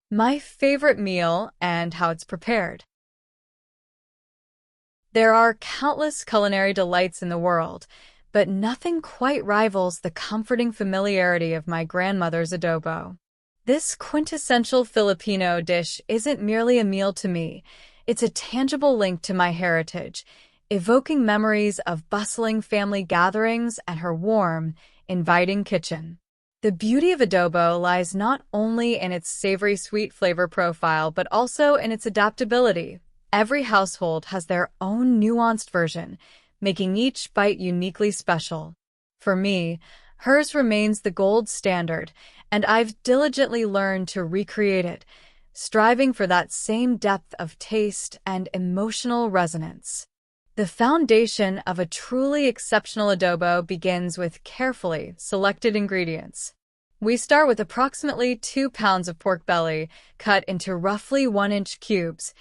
My favorite meal and how it's prepared. There are countless culinary delights in the world, but nothing quite rivals the comforting familiarity of my grandmother's adobo. This quintessential Filipino dish isn't merely a meal to me, it's a tangible link to my heritage, evoking memories of bustling family gatherings and her warm, inviting kitchen. The beauty of adobo lies not only in its savory sweet flavor profile, but also in its adaptability. Every household has their own nuanced version, making each bite uniquely special. For me, hers remains the gold standard, and I've diligently learned to recreate it, striving for that same depth of taste and emotional resonance. The foundation of a truly exceptional adobo begins with carefully selected ingredients. We start with approximately 2 pounds of pork belly, cut into roughly 1-inch cubes.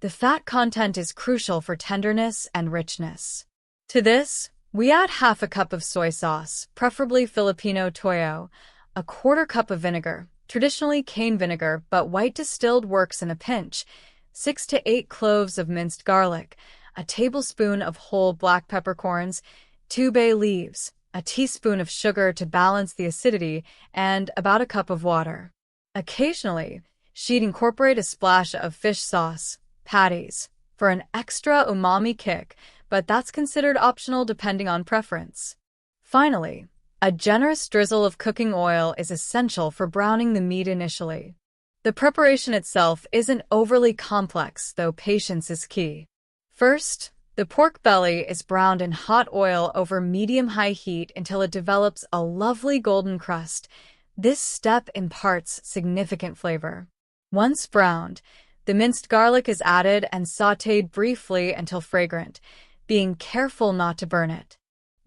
The fat content is crucial for tenderness and richness. To this, we add half a cup of soy sauce, preferably Filipino toyo, a quarter cup of vinegar, traditionally cane vinegar, but white distilled works in a pinch, 6 to 8 cloves of minced garlic, a tablespoon of whole black peppercorns, 2 bay leaves, a teaspoon of sugar to balance the acidity, and about a cup of water. Occasionally, she'd incorporate a splash of fish sauce, patties, for an extra umami kick, but that's considered optional depending on preference. Finally, a generous drizzle of cooking oil is essential for browning the meat initially. The preparation itself isn't overly complex, though patience is key. First, the pork belly is browned in hot oil over medium-high heat until it develops a lovely golden crust. This step imparts significant flavor. Once browned, the minced garlic is added and sautéed briefly until fragrant, being careful not to burn it.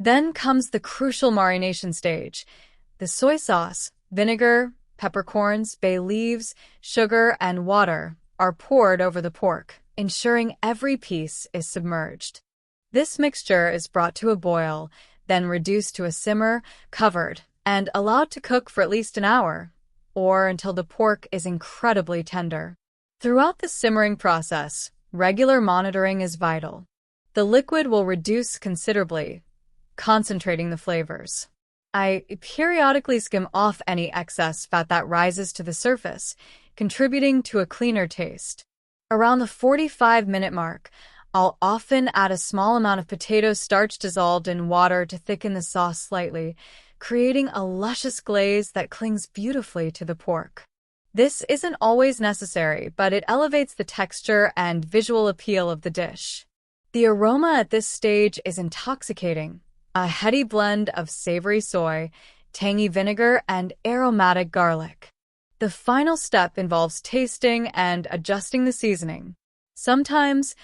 Then comes the crucial marination stage. The soy sauce, vinegar, peppercorns, bay leaves, sugar, and water are poured over the pork, ensuring every piece is submerged. This mixture is brought to a boil, then reduced to a simmer, covered, and allowed to cook for at least an hour, or until the pork is incredibly tender. Throughout the simmering process, regular monitoring is vital. The liquid will reduce considerably, concentrating the flavors. I periodically skim off any excess fat that rises to the surface, contributing to a cleaner taste. Around the 45-minute mark, I'll often add a small amount of potato starch dissolved in water to thicken the sauce slightly, creating a luscious glaze that clings beautifully to the pork. This isn't always necessary, but it elevates the texture and visual appeal of the dish. The aroma at this stage is intoxicating, a heady blend of savory soy, tangy vinegar, and aromatic garlic. The final step involves tasting and adjusting the seasoning. Sometimes,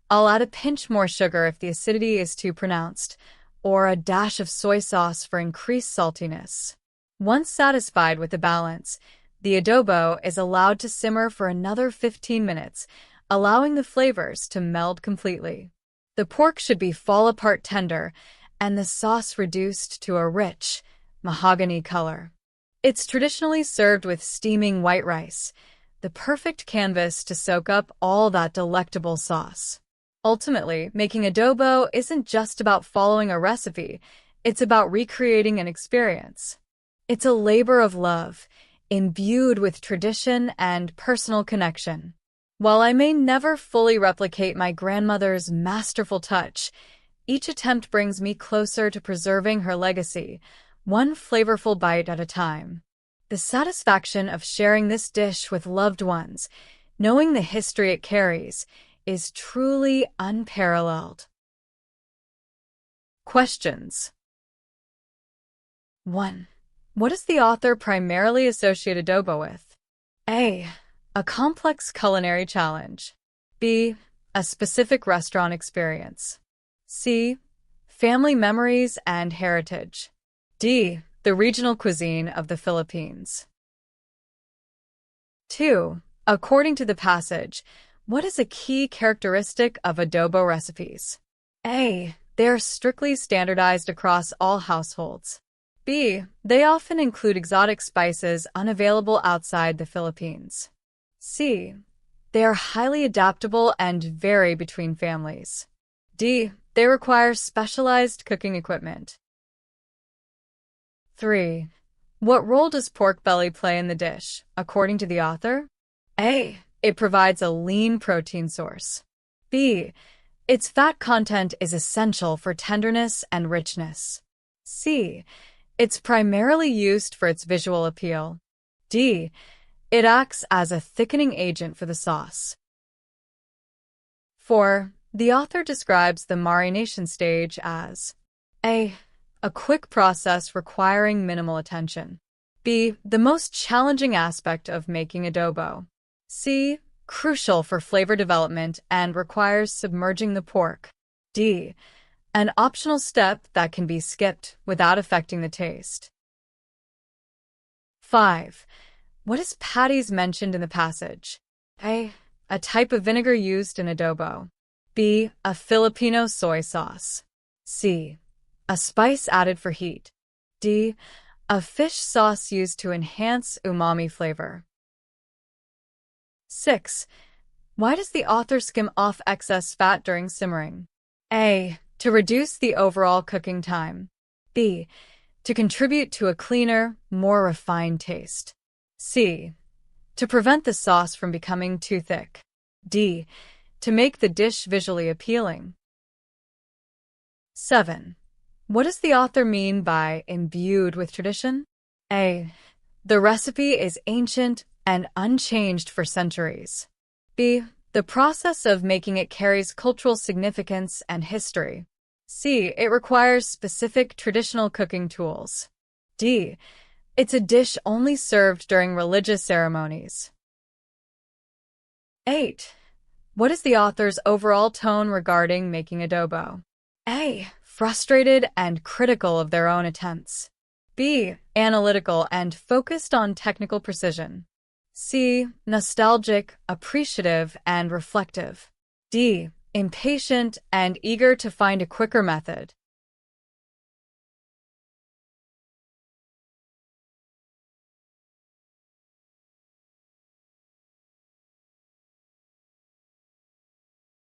I'll add a pinch more sugar if the acidity is too pronounced, or a dash of soy sauce for increased saltiness. Once satisfied with the balance, the adobo is allowed to simmer for another 15 minutes, allowing the flavors to meld completely. The pork should be fall-apart tender, and the sauce reduced to a rich, mahogany color. It's traditionally served with steaming white rice, the perfect canvas to soak up all that delectable sauce. Ultimately, making adobo isn't just about following a recipe, it's about recreating an experience. It's a labor of love, imbued with tradition and personal connection. While I may never fully replicate my grandmother's masterful touch, each attempt brings me closer to preserving her legacy, one flavorful bite at a time. The satisfaction of sharing this dish with loved ones, knowing the history it carries, is truly unparalleled. Questions. 1. What does the author primarily associate adobo with? A. A complex culinary challenge. B. A specific restaurant experience. C. Family memories and heritage. D. The regional cuisine of the Philippines. 2. According to the passage, what is a key characteristic of adobo recipes? A. They are strictly standardized across all households. B. They often include exotic spices unavailable outside the Philippines. C. They are highly adaptable and vary between families. D. They require specialized cooking equipment. 3. What role does pork belly play in the dish, according to the author? A. It provides a lean protein source. B. Its fat content is essential for tenderness and richness. C. It's primarily used for its visual appeal. D. It acts as a thickening agent for the sauce. 4. The author describes the marination stage as A. A quick process requiring minimal attention. B. The most challenging aspect of making adobo. C. Crucial for flavor development and requires submerging the pork. D. An optional step that can be skipped without affecting the taste. 5. What is patties mentioned in the passage? A. A type of vinegar used in adobo. B. A Filipino soy sauce. C. A spice added for heat. D. A fish sauce used to enhance umami flavor. 6. Why does the author skim off excess fat during simmering? A. To reduce the overall cooking time. B. To contribute to a cleaner, more refined taste. C. To prevent the sauce from becoming too thick. D. To make the dish visually appealing. 7. What does the author mean by imbued with tradition? A. The recipe is ancient and unchanged for centuries. B. The process of making it carries cultural significance and history. C. It requires specific traditional cooking tools. D. It's a dish only served during religious ceremonies. 8. What is the author's overall tone regarding making adobo? A. Frustrated and critical of their own attempts. B. Analytical and focused on technical precision. C. Nostalgic, appreciative, and reflective. D. Impatient and eager to find a quicker method.